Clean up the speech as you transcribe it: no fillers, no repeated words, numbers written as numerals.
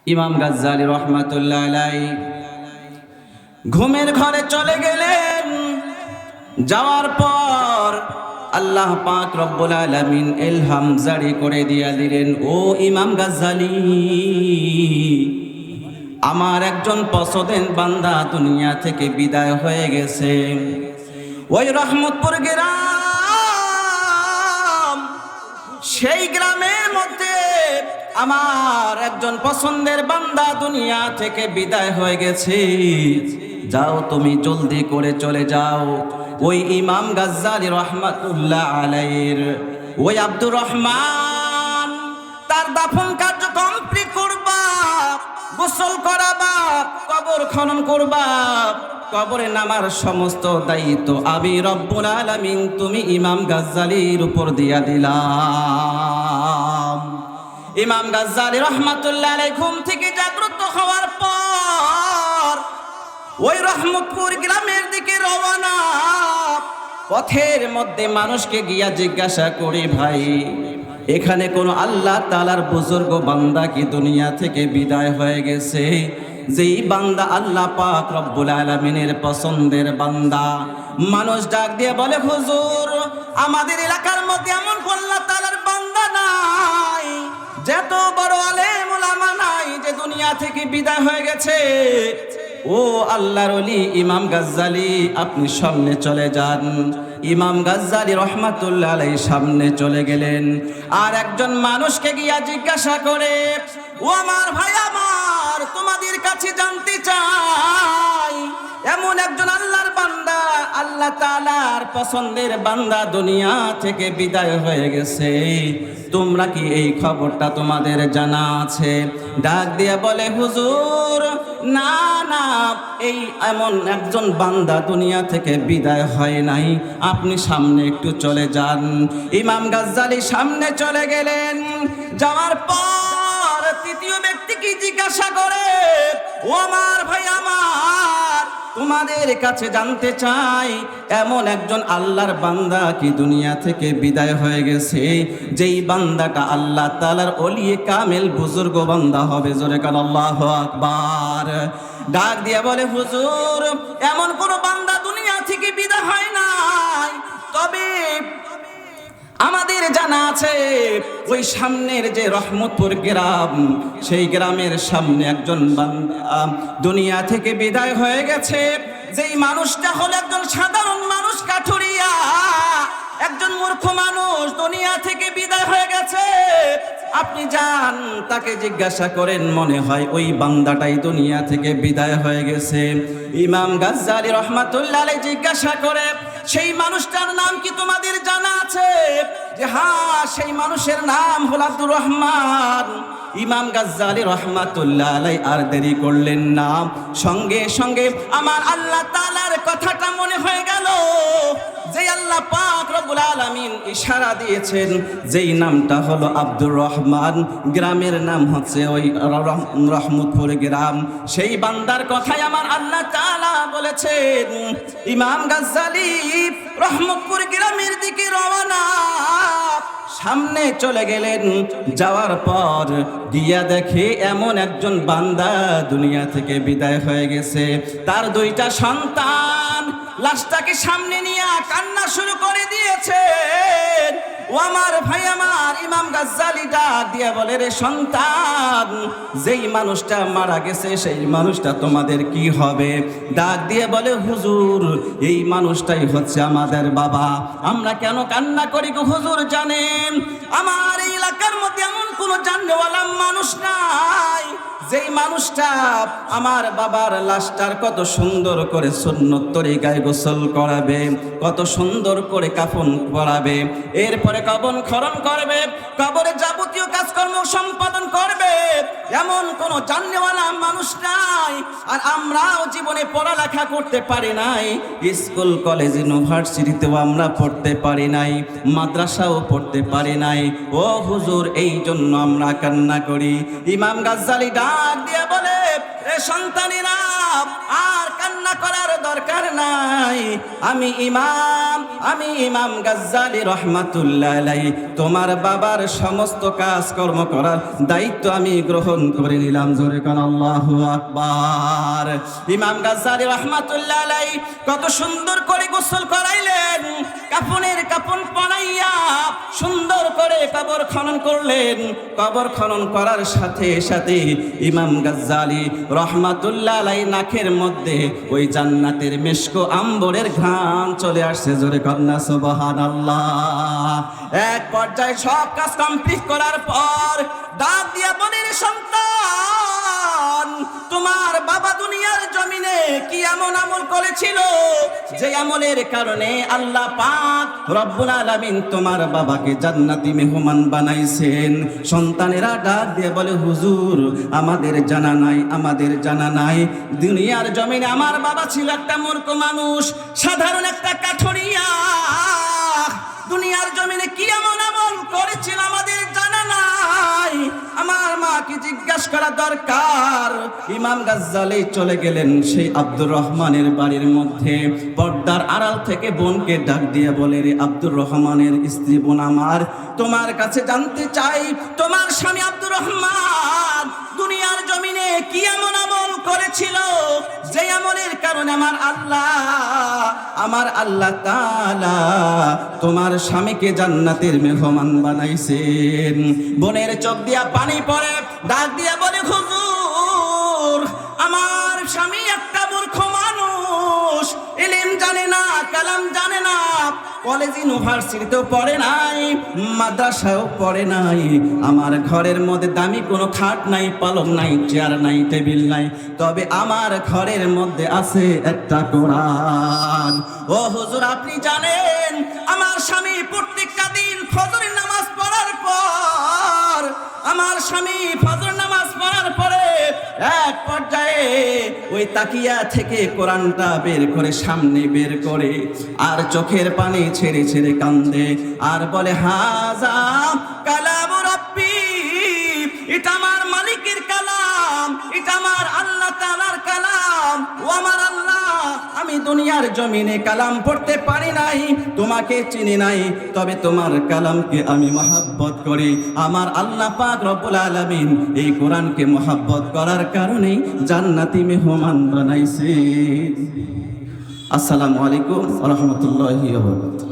ইমাম গাজ্জালী রহমাতুল্লাহ আলাইহি ঘুমের ঘরে চলে গেলেন। যাওয়ার পর আল্লাহ পাক রব্বুল আলামিন ইলহাম জারি করে দিয়া দিলেন, ও ইমাম গাজ্জালী, আমার একজন পছন্দের বান্দা দুনিয়া থেকে বিদায় হয়ে গেছে। ওই রহমতপুর গ্রাম, সেই গ্রামের মধ্যে আমার একজন পছন্দের বান্দা দুনিয়া থেকে বিদায় হয়ে গেছে। যাও তুমি জলদি করে চলে যাও, ওই ইমাম গাজ্জালী রহমাতুল্লাহ আলাইহির ওই আব্দুর রহমান তার দাফন কার্য কমপ্লিট করবা, গোসল করাবা, কবর খনন করবা, কবরে নামার সমস্ত দায়িত্ব আমি রব্বুল আলামিন তুমি ইমাম গাজ্জালীর উপর দিয়া দিলাম। ইমাম গাজ্জালী রহমাতুল্লাহ আলাইহি ঘুম থেকে জাগ্রত হওয়ার পর ওই রহমতপুর গ্রামের দিকে রওনা। পথের মধ্যে মানুষকে গিয়া জিজ্ঞাসা করি, ভাই এখানে কোন আল্লাহ তাআলার বুজুর্গ বান্দা কি দুনিয়া থেকে বিদায় হয়ে গেছে? যেই বান্দা আল্লাহ পাক রব্বুল আলামিনের পছন্দের বান্দা। মানুষ ডাক দিয়ে বলে, হুজুর আমাদের এলাকার মধ্যে এমন আল্লাহ তাআলার বান্দা নাই, যত বড় আলেম উলামা নাই যে দুনিয়া থেকে বিদায় হয়ে গেছে। ও আল্লাহর ওলি ইমাম গাজ্জালী, আপনি সামনে চলে যান। ইমাম গাজ্জালী রহমাতুল্লাহ আলাইহি সামনে চলে গেলেন। আর একজন মানুষকে গিয়া জিজ্ঞাসা করে, ও আমার ভাই আমার, তোমাদের কাছে জানতে চাই, এমন একজন আল্লাহর বান্দা, আল্লাহ তাআলার পছন্দের বান্দা দুনিয়া থেকে বিদায় হয়ে গেছে, তোমরা কি এই খবরটা তোমাদের জানা আছে? ডাক দিয়ে বলে, হুজুর না না, এই এমন একজন বান্দা দুনিয়া থেকে বিদায় হয় নাই, আপনি সামনে একটু চলে যান। ইমাম গাজ্জালী সামনে চলে গেলেন। যাওয়ার পর তৃতীয় ব্যক্তিকে জিজ্ঞাসা করে, ও আমার ভাই আমার, তোমাদের কাছে জানতে চাই, এমন একজন আল্লাহর বান্দা কি দুনিয়া থেকে বিদায় হয়ে গেছে, যেই বান্দাটা আল্লাহ তাআলার ওলি কামেল বুজুর্গ বান্দা হবে? জোরে কান আল্লাহু আকবার। ডাক দিয়ে বলে, হুজুর এমন কোন বান্দা দুনিয়া থেকে বিদায় হয় নাই, তবে আমাদের জানা আছে ওই সামনের যে রহমতপুর গ্রাম, সেই গ্রামের সামনে একজন বান্দা দুনিয়া থেকে বিদায় হয়ে গেছে। যেই মানুষটা হলো একজন সাধারণ মানুষ, কাঠুরিয়া, একজন মূর্খ মানুষ দুনিয়া থেকে বিদায় হয়ে গেছে। আপনি যান, তাকে জিজ্ঞাসা করেন, মনে হয় ওই বান্দাটাই দুনিয়া থেকে বিদায় হয়ে গেছে। ইমাম গাজ্জালী রহমাতুল্লাহ আলাইহি জিজ্ঞাসা করে, সেই মানুষটার নাম কি তোমাদের জানা আছে? যে হ্যাঁ, সেই মানুষের নাম হলো আব্দুর রহমান। ইমাম গাজ্জালী রহমাতুল্লাহ আলাইহি আর দেরি করলেন না, সঙ্গে সঙ্গে আমার আল্লাহ তাআলার কথাটা মনে হয়ে গেল। যে আল্লাহ পাক রব্বুল আলামিন ইশারা দিয়েছেন, যেই নামটা হলো আব্দুর রহমান, গ্রামের নাম হচ্ছে ওই রহমতপুর গ্রাম, সেই বান্দার কথাই আমার আল্লাহ তাআলা বলেছেন। ইমাম গাজ্জালী রহমতপুর গ্রামের দিকে রওনা, সামনে চলে গেলেন। যাওয়ার পর গিয়া দেখে এমন একজন বান্দা দুনিয়া থেকে বিদায় হয়ে গেছে। তার দুইটা সন্তান লাশটাকে সামনে নিয়ে কান্না শুরু করে দিয়েছে। ও আমার ভাই আমার, ইমাম গাজ্জালী ডাক দিয়ে বলে, রে সন্তান, যেই মানুষটা মারা গেছে সেই মানুষটা তোমাদের কি হবে? ডাক দিয়ে বলে, হুজুর এই মানুষটাই হচ্ছে আমাদের বাবা। আমরা কেন কান্না করি গো হুজুর জানেন? আমার এই এলাকার মধ্যে এমন কোনো জাননেওয়ালা মানুষ নাই, যেই মানুষটা আমার বাবার লাশটার কত সুন্দর করে সুন্নত তরিকায় গোসল করাবে, কত সুন্দর করে কাফন পরাবে, এরপরে কবর খনন করবে, কবরে যাবতীয় কাজকর্ম সম্পাদন করবে, এমন কোন জাননেওয়ালা মানুষ নাই। আর আমরাও জীবনে পড়ালেখা করতে পারি নাই, স্কুল কলেজ ইউনিভার্সিটিতেও আমরা পড়তে পারি নাই, মাদ্রাসাও পড়তে পারি নাই। ও হুজুর, এই জন্য আমরা কান্না করি। ইমাম গাজ্জালী ডাক দিয়ে বলে, এ সন্তানেরা আর কান্না করার দরকার নাই, আমি ইমাম গাজ্জালী রহমাতুল্লাহ আলাইহি তোমার বাবার সমস্ত কাজ কর্ম করার দায়িত্ব আমি গ্রহণ করে নিলাম। জোরে কোন আল্লাহু আকবার। ইমাম গাজ্জালী রহমাতুল্লাহ আলাইহি কত সুন্দর করে গোসল করাইলেন, কাফনের কাফন পরাইয়া সুন্দর করে কবর খনন করলেন। কবর খনন করার সাথে সাথে ইমাম গাজ্জালী রহমাতুল্লাহ আলাইহি নাকের মধ্যে ওই জান্নাতের মিশক আম্বরের ঘ্রাণ চলে আসছে। জোরে কন্না সুবহানাল্লাহ। এক পর্যায়ে সব কাজ কমপ্লিট করার পর ডাক দিয়া বলেন, সন্তান তোমার বাবা দুনিয়ার জমিনে কি এমন আমল করেছিল যে আমলের কারণে আল্লাহ পাক রব্বুল আলামিন তোমার বাবাকে জান্নাতি মেহমান বানাইছেন? সন্তানেরা ডাক দিয়ে বলে, হুজুর আমাদের জানা নাই। দুনিয়ার জমিনে আমার বাবা ছিল একটা মূর্খ মানুষ, সাধারণ একটা কাঠুরিয়া। দুনিয়ার জমিনে কি এমন আমল করেছিল আমাদের জানা নাই, আমার মাকে জিজ্ঞাসা করা দরকার। ইমাম গাজ্জালী চলে গেলেন সেই আব্দুর রহমানের বাড়ির মধ্যে। পর্দার আড়াল থেকে বোনকে ডাক দিয়ে বলে, রে আব্দুর রহমানের স্ত্রী বোন আমার, তোমার কাছে জানতে চাই তোমার স্বামী আব্দুর রহমান দুনিয়ার জমিনে কি এমন আমল করেছিল যে আমলের কারণে আমার আল্লাহ তাআলা তোমার স্বামীকে জান্নাতের মেহমান বানাইছেন। বোনের চোখ দিয়া পানি পড়ে, ডাক দিয়া বলে, হুজুর আমার স্বামী একটা মূর্খ মানুষ, ইলম জানে না, কালাম জানে না, কলেজ ইউনিভার্সিটিতেও পড়ে নাই, মাদ্রাসাও পড়ে নাই। আমার ঘরের মধ্যে দামি কোনো খাট নাই, পালং নাই, চেয়ার নাই, টেবিল নাই, তবে আমার ঘরের মধ্যে আছে একটা কোরআন। ও হুজুর আপনি জানেন আমার স্বামী প্রত্যেকটা দিন ফজরের নামাজ পড়ার পর এক পর্যায়ে ওই তাকিয়া থেকে কোরআনটা বের করে সামনে বের করে আর চোখের পানি ছেড়ে ছেড়ে কান্দে আর বলে, হাজা কালামু রাব্বি, এটা আমার মালিকের কালাম, এটা আমার আল্লাহ তাআলার কালাম। ও আমার আল্লাহ, আমি দুনিয়ার জমিনে কালাম পড়তে পারি নাই, তোমাকে চিনি নাই, তবে তোমার কালামকে আমি মহব্বত করি। আমার আল্লাহ পাক রব্বুল আলামিন এই কোরআনকে মহব্বত করার কারণে জান্নাতি মেহমান বানাইছে। আসসালামু আলাইকুম ওয়া রাহমাতুল্লাহি ওয়া বারাকাতুহু।